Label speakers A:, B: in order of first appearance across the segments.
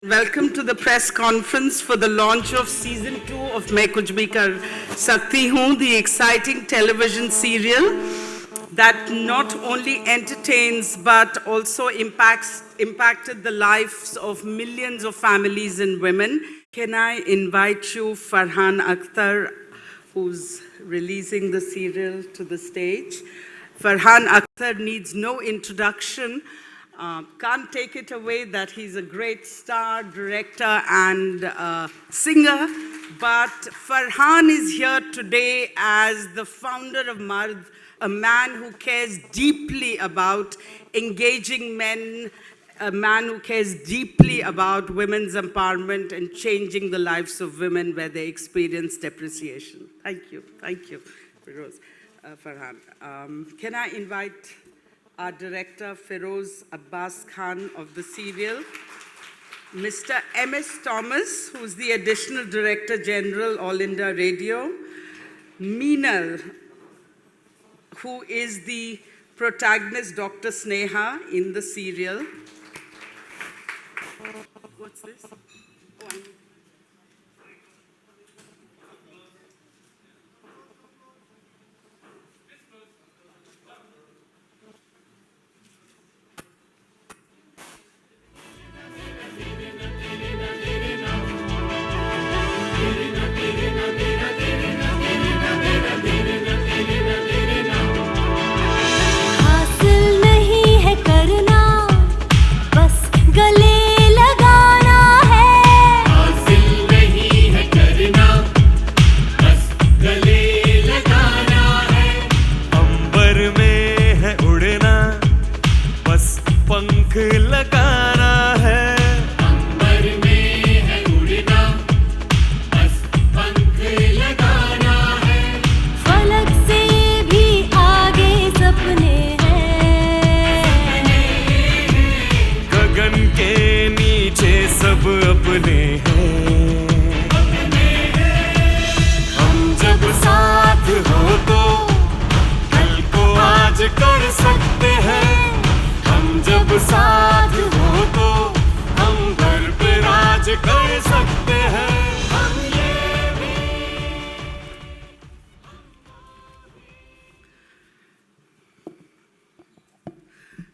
A: Welcome to the press conference for the launch of season 2 of Main Kuch Bhi Kar Sakti Hoon, the exciting television serial that not only entertains but also impacted the lives of millions of families and women. Can I invite you, Farhan Akhtar, who's releasing the serial, to the stage. Farhan Akhtar needs no introduction. Can't take it away that he's a great star, director, and singer. But Farhan is here today as the founder of Mard, a man who cares deeply about engaging men, a man who cares deeply about women's empowerment and changing the lives of women where they experience depreciation. Thank you, Feroz, Farhan. Can I invite our director, Feroz Abbas Khan of the serial, Mr. M.S. Thomas, who's the Additional Director General, All India Radio, Meenal, who is the protagonist, Dr. Sneha, in the serial. What's this?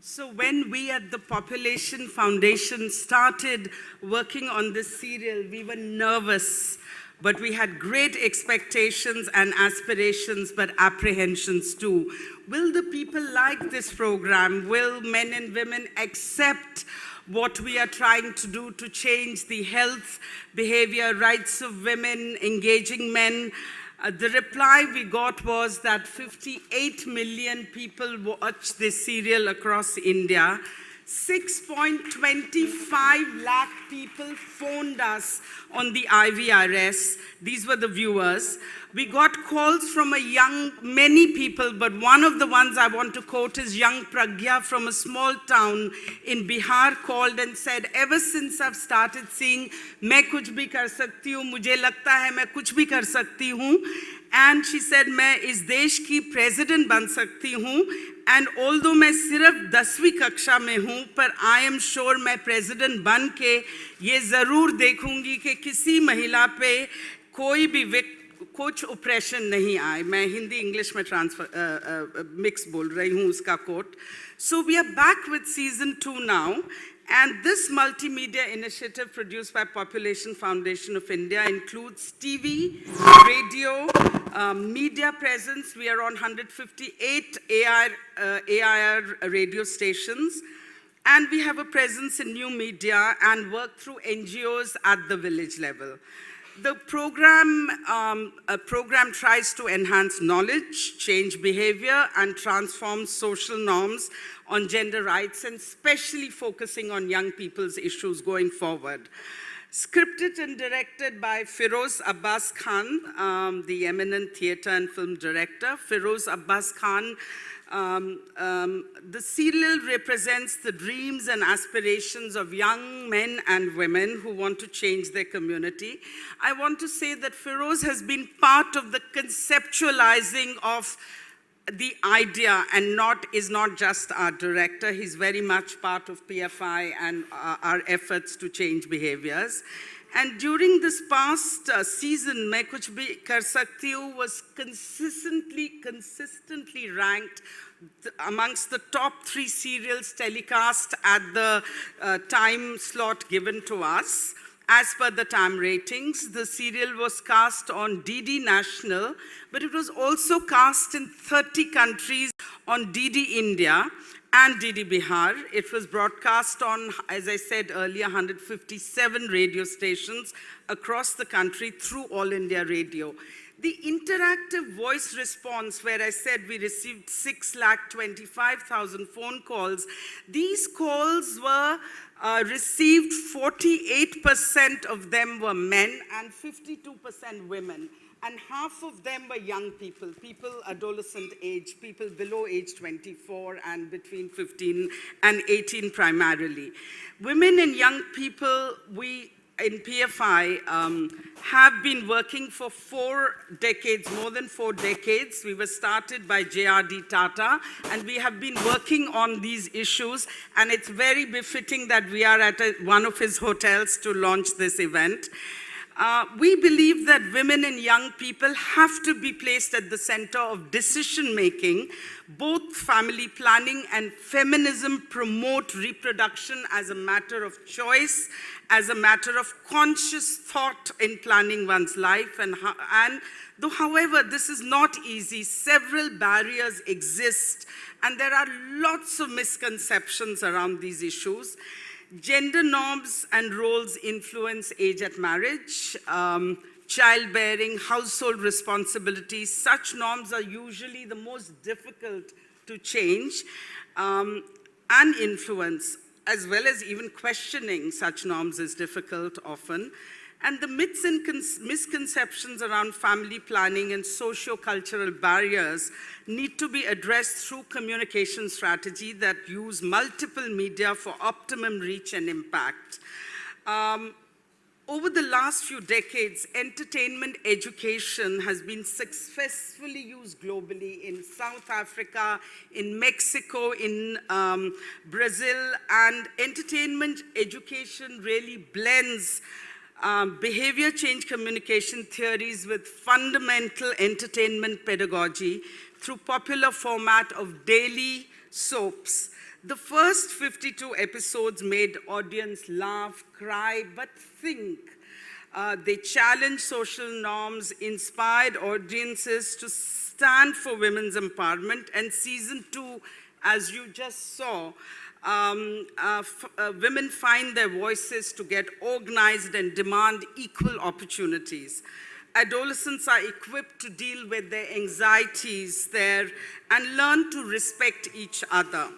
A: So when we at the Population Foundation started working on this serial, we were nervous, but we had great expectations and aspirations, but apprehensions too. Will the people like this program? Will men and women accept what we are trying to do to change the health, behavior, rights of women, engaging men? The reply we got was that 58 million people watch this serial across India. 6.25 lakh people phoned us on the IVRS. These were the viewers. We got calls from many people, but one of the ones I want to quote is young Pragya from a small town in Bihar called and said, ever since I've started seeing मैं कुछ भी कर सकती हूँ, मुझे लगता है मैं कुछ भी कर सकती हूँ. And she said, मैं इस देश की president बन सकती हूँ. And although मैं सिर्फ 10वीं कक्षा में हूँ, पर I am sure मैं president बन के ये ज़रूर देखूंगी कि किसी महिला पे कोई भी कुछ oppression नहीं आए. मैं हिंदी इंग्लिश में मिक्स बोल रही हूँ उसका quote. So we are back with season 2 now. And this multimedia initiative produced by Population Foundation of India includes TV, radio, media presence. We are on 158 AIR radio stations. And we have a presence in new media and work through NGOs at the village level. The program tries to enhance knowledge, change behavior, and transform social norms on gender rights, and especially focusing on young people's issues going forward. Scripted and directed by Feroz Abbas Khan, the eminent theatre and film director. Feroz Abbas Khan, the serial represents the dreams and aspirations of young men and women who want to change their community. I want to say that Feroz has been part of the conceptualizing of the idea and is not just our director. He's very much part of PFI and our efforts to change behaviors. And during this past season, Main Kuch Bhi Kar Sakti Hu was consistently ranked amongst the top 3 serials telecast at the time slot given to us. As per the time ratings, the serial was cast on DD National, but it was also cast in 30 countries on DD India and DD Bihar. It was broadcast on, as I said earlier, 157 radio stations across the country through All India Radio. The interactive voice response, where I said we received 6,25,000 phone calls, these calls were received, 48% of them were men and 52% women. And half of them were young people, adolescent age, people below age 24 and between 15 and 18 primarily. Women and young people, we in PFI have been working for 4 decades, more than 4 decades. We were started by J.R.D. Tata, and we have been working on these issues, and it's very befitting that we are at one of his hotels to launch this event. We believe that women and young people have to be placed at the center of decision-making. Both family planning and feminism promote reproduction as a matter of choice, as a matter of conscious thought in planning one's life. And though, however, this is not easy, several barriers exist, and there are lots of misconceptions around these issues. Gender norms and roles influence age at marriage, childbearing, household responsibilities. Such norms are usually the most difficult to change and influence, as well as even questioning such norms is difficult often. And the myths and misconceptions around family planning and socio-cultural barriers need to be addressed through communication strategy that use multiple media for optimum reach and impact. Over the last few decades, entertainment education has been successfully used globally in South Africa, in Mexico, in Brazil, and entertainment education really blends behavior change communication theories with fundamental entertainment pedagogy through popular format of daily soaps. The first 52 episodes made audience laugh, cry, but think. They challenged social norms, inspired audiences to stand for women's empowerment, and season 2, as you just saw, women find their voices to get organized and demand equal opportunities. Adolescents are equipped to deal with their anxieties there and learn to respect each other.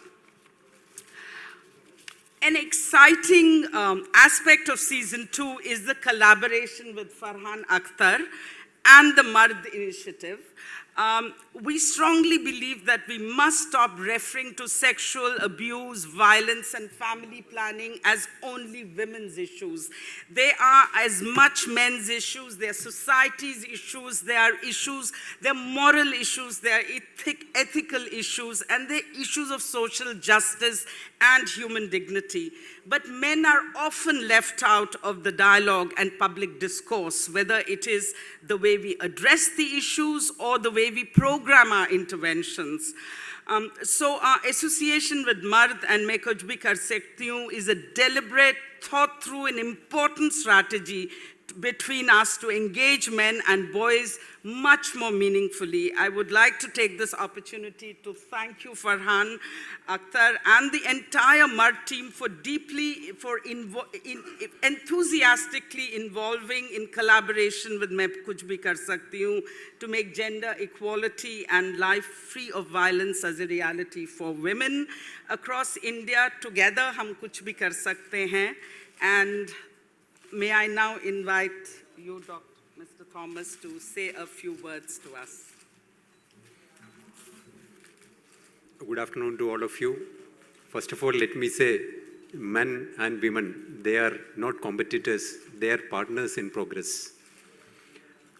A: An exciting aspect of season 2 is the collaboration with Farhan Akhtar and the Mard Initiative. We strongly believe that we must stop referring to sexual abuse, violence, and family planning as only women's issues. They are as much men's issues, they are society's issues, they are moral issues, they are ethical issues, and they are issues of social justice and human dignity. But men are often left out of the dialogue and public discourse, whether it is the way we address the issues or the way we program our interventions. So our association with Mard and Main Kuch Bhi Kar Sakti Hu is a deliberate, thought through, and important strategy between us to engage men and boys much more meaningfully. I would like to take this opportunity to thank you, Farhan Akhtar, and the entire Mard team for enthusiastically involving in collaboration with Main Kuch Bhi Kar Sakti Hu to make gender equality and life free of violence as a reality for women across India. Together, hum kuch bhi kar sakte hain. And may I now invite you, Mr. Thomas, to say a few words to us.
B: Good afternoon to all of you. First of all, let me say, men and women, they are not competitors, they are partners in progress.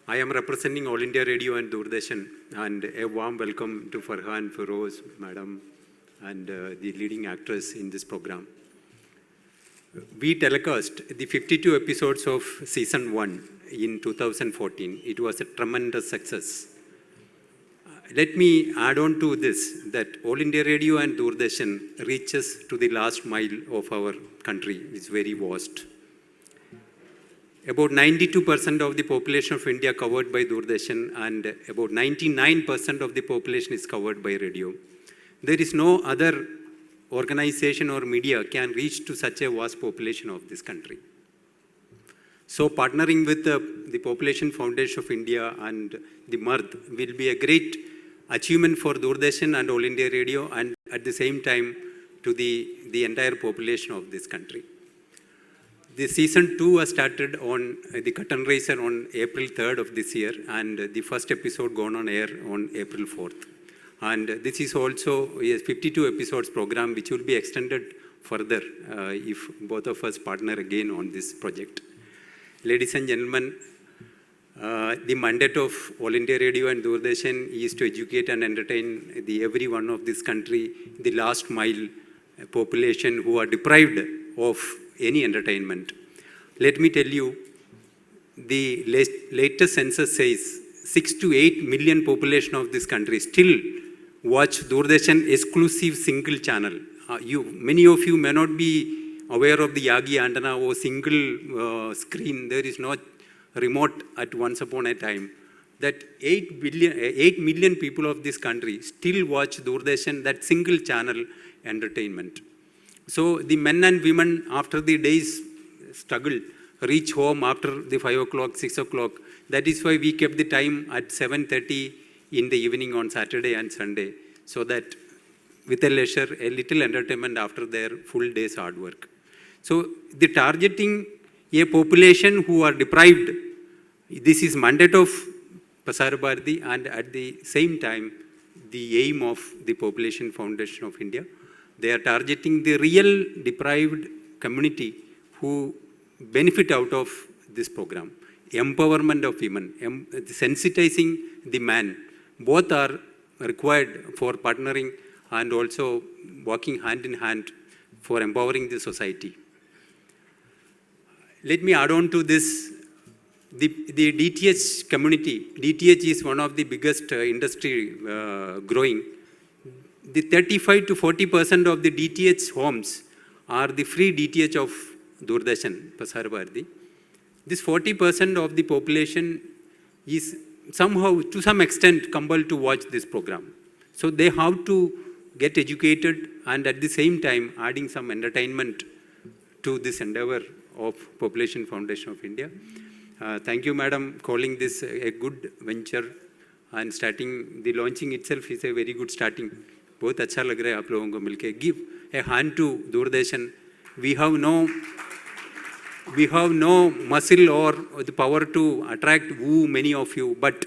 B: I am representing All India Radio and Doordarshan, and a warm welcome to Farhan, Feroz, Madam, and the leading actress in this program. We telecast the 52 episodes of Season 1 in 2014. It was a tremendous success. Let me add on to this, that All India Radio and Doordarshan reaches to the last mile of our country. It's very vast. About 92% of the population of India covered by Doordarshan, and about 99% of the population is covered by radio. There is no other organization or media can reach to such a vast population of this country. So partnering with the Population Foundation of India and the MARD will be a great achievement for Doordarshan and All India Radio, and at the same time to the entire population of this country. The season 2 was started on the curtain raiser on April 3rd of this year, and the first episode gone on air on April 4th. And this is also a 52 episodes program which will be extended further if both of us partner again on this project. Ladies and gentlemen, the mandate of All India Radio and Doordarshan is to educate and entertain everyone of this country, the last mile population who are deprived of any entertainment. Let me tell you, the latest census says 6 to 8 million population of this country still watch Doordarshan exclusive single channel. Many of you may not be aware of the Yagi antenna or single screen. There is no remote at once upon a time. That 8 million people of this country still watch Doordarshan, that single channel entertainment. So the men and women, after the day's struggle, reach home after the 5 o'clock, 6 o'clock. That is why we kept the time at 7:30 in the evening on Saturday and Sunday, so that with a leisure, a little entertainment after their full day's hard work. So the targeting a population who are deprived, this is mandate of Prasar Bharati, and at the same time, the aim of the Population Foundation of India. They are targeting the real deprived community who benefit out of this program. Empowerment of women, sensitizing the man, both are required for partnering and also working hand in hand for empowering the society. Let me add on to this, the DTH community. DTH is one of the biggest industry growing. The 35 to 40% of the DTH homes are the free DTH of Doordarshan, Prasar Bharati. This 40% of the population is somehow, to some extent, compelled to watch this program. So they have to get educated and at the same time adding some entertainment to this endeavor of Population Foundation of India. Thank you, Madam, calling this a good venture, and starting, the launching itself is a very good starting. बहुत अच्छा लग रहा है आप लोगों को मिलके. Give a hand to Doordarshan. We have no muscle or the power to attract many of you, but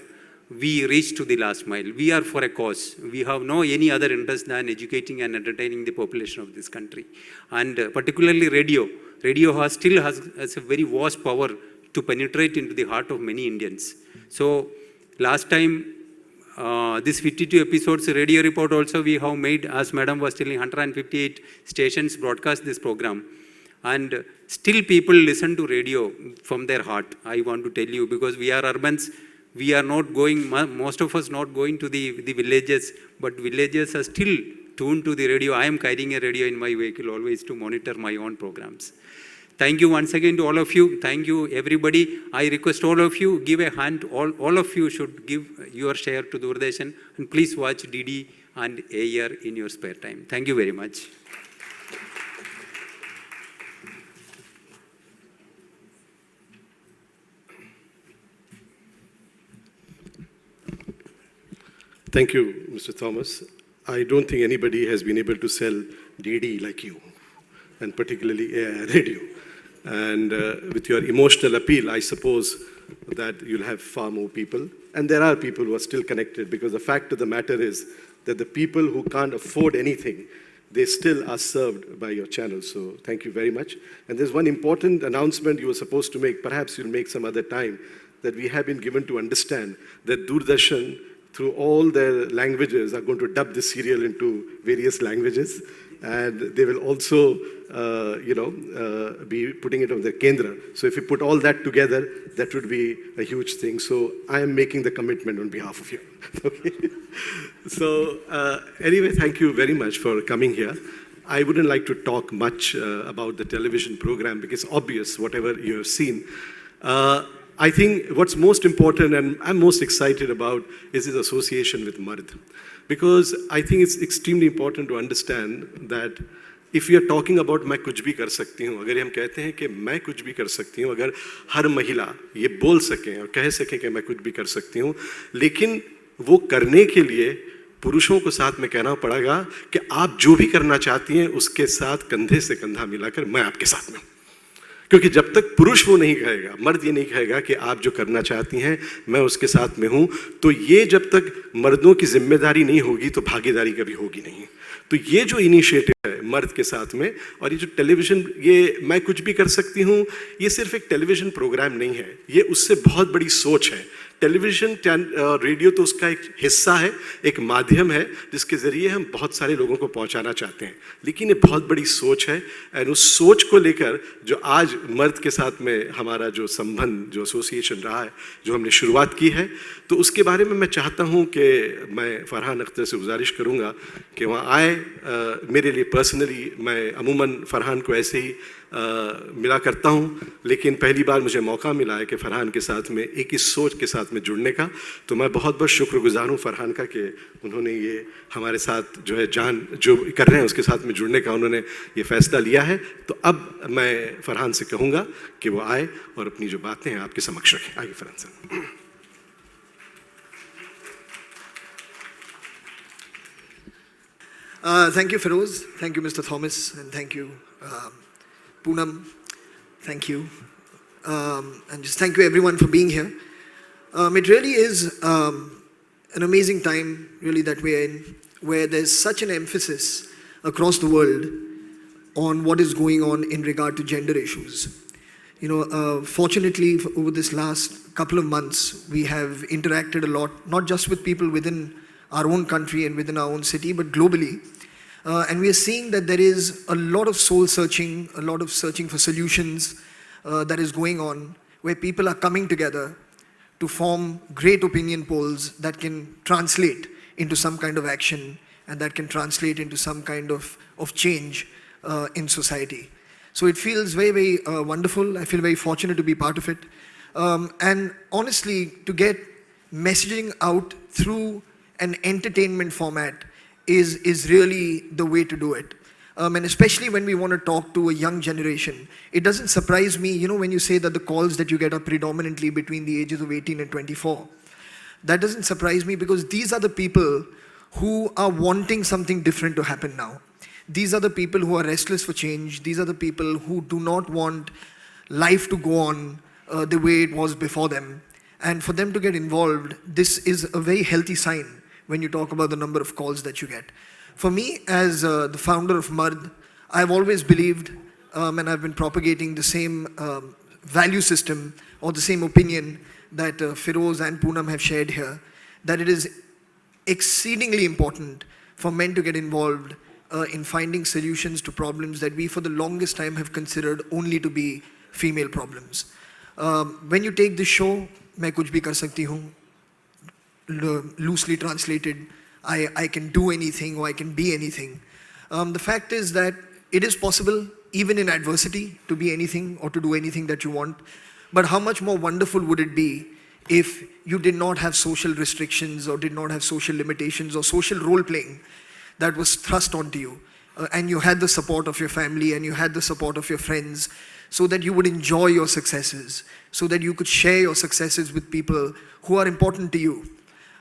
B: we reach to the last mile. We are for a cause. We have no any other interest than educating and entertaining the population of this country. And particularly radio. Radio still has a very vast power to penetrate into the heart of many Indians. So last time, this 52 episodes radio report also we have made, as Madam was telling, 158 stations broadcast this program. And still people listen to radio from their heart, I want to tell you, because we are urbans. We are not going, most of us not going to the villages, but villages are still tuned to the radio. I am carrying a radio in my vehicle always to monitor my own programs. Thank you once again to all of you. Thank you, everybody. I request all of you, give a hand. All of you should give your share to Doordarshan. And please watch DD and AR in your spare time. Thank you very much.
C: Thank you, Mr. Thomas. I don't think anybody has been able to sell DD like you, and particularly AR radio. And with your emotional appeal, I suppose that you'll have far more people. And there are people who are still connected, because the fact of the matter is that the people who can't afford anything, they still are served by your channel. So thank you very much. And there's one important announcement you were supposed to make. Perhaps you'll make some other time. that we have been given to understand that Doordarshan, through all their languages, are going to dub this serial into various languages. And they will also, be putting it on their Kendra. So if you put all that together, that would be a huge thing. So I am making the commitment on behalf of you. Okay. So anyway, thank you very much for coming here. I wouldn't like to talk much about the television program because it's obvious whatever you have seen. I think what's most important and I'm most excited about is his association with Mard. Because I think it's extremely important to understand that if we are talking about मैं कुछ भी कर सकती हूँ, अगर हम कहते हैं कि मैं कुछ भी कर सकती हूँ, अगर हर महिला ये बोल सकें और कह सकें कि मैं कुछ भी कर सकती हूँ, लेकिन वो करने के लिए पुरुषों को साथ में कहना पड़ेगा कि आप जो भी करना चाहती हैं उसके साथ कंधे से कंधा मिलाकर मैं आपके साथ में हूँ। क्योंकि जब तक पुरुष वो नहीं कहेगा, मर्द ये नहीं कहेगा कि आप जो करना चाहती हैं मैं उसके साथ में हूं, तो ये जब तक मर्दों की जिम्मेदारी नहीं होगी तो भागीदारी कभी होगी नहीं। तो ये जो इनिशिएटिव है मर्द के साथ में, और ये जो टेलीविजन, ये मैं कुछ भी कर सकती हूँ, ये सिर्फ एक टेलीविजन प्रोग्राम नहीं है, ये उससे बहुत बड़ी सोच है। टेलीविजन रेडियो तो उसका एक हिस्सा है, एक माध्यम है जिसके ज़रिए हम बहुत सारे लोगों को पहुंचाना चाहते हैं, लेकिन ये बहुत बड़ी सोच है। और उस सोच को लेकर जो आज मर्द के साथ में हमारा जो संबंध, जो एसोसिएशन रहा है, जो हमने शुरुआत की है, तो उसके बारे में मैं चाहता हूं कि मैं फरहान अख्तर से गुजारिश करूंगा कि वहाँ आए। मेरे लिए पर्सनली मैं अमूमन फरहान को ऐसे ही मिला करता हूँ, लेकिन पहली बार मुझे मौका मिला है कि फरहान के साथ में एक इस सोच के साथ में जुड़ने का, तो मैं बहुत बहुत शुक्रगुजार हूँ फरहान का कि उन्होंने ये हमारे साथ जो है जान जो कर रहे हैं उसके साथ में जुड़ने का उन्होंने ये फैसला लिया है। तो अब मैं फरहान से कहूँगा कि वो आए और अपनी जो बातें हैं आपके समक्ष रखें। आइए फरहान साहब।
D: Thank you, Feroz. Thank you, Mr. Thomas, and thank you, Poonam. Thank you, and just thank you everyone for being here. It really is an amazing time, really, that we're in, where there's such an emphasis across the world on what is going on in regard to gender issues. You know, fortunately, over this last couple of months, we have interacted a lot, not just with people within our own country and within our own city, but globally. And we are seeing that there is a lot of soul searching, a lot of searching for solutions that is going on, where people are coming together to form great opinion polls that can translate into some kind of action and that can translate into some kind of change in society. So it feels very, very wonderful. I feel very fortunate to be part of it. And honestly, to get messaging out through an entertainment format is really the way to do it. And especially when we want to talk to a young generation, it doesn't surprise me, you know, when you say that the calls that you get are predominantly between the ages of 18 and 24. That doesn't surprise me because these are the people who are wanting something different to happen now. These are the people who are restless for change. These are the people who do not want life to go on the way it was before them. And for them to get involved, this is a very healthy sign when you talk about the number of calls that you get. For me, as the founder of Mard, I've always believed and I've been propagating the same value system or the same opinion that Feroz and Poonam have shared here, that it is exceedingly important for men to get involved in finding solutions to problems that we for the longest time have considered only to be female problems. When you take this show, मैं कुछ भी कर सकती हूँ, loosely translated, I can do anything or I can be anything. The fact is that it is possible, even in adversity, to be anything or to do anything that you want. But how much more wonderful would it be if you did not have social restrictions or did not have social limitations or social role playing that was thrust onto you, and you had the support of your family and you had the support of your friends, so that you would enjoy your successes, so that you could share your successes with people who are important to you.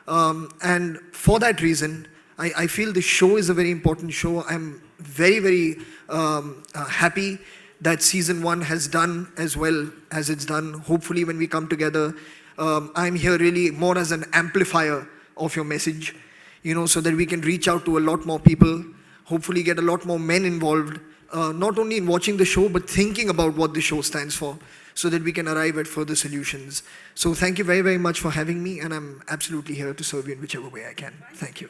D: And for that reason, I feel the show is a very important show. I'm very, very happy that season 1 has done as well as it's done. Hopefully when we come together, I'm here really more as an amplifier of your message, you know, so that we can reach out to a lot more people, hopefully get a lot more men involved, not only in watching the show, but thinking about what the show stands for, so that we can arrive at further solutions. So thank you very, very much for having me, and I'm absolutely here to serve you in whichever way I can. Thank you.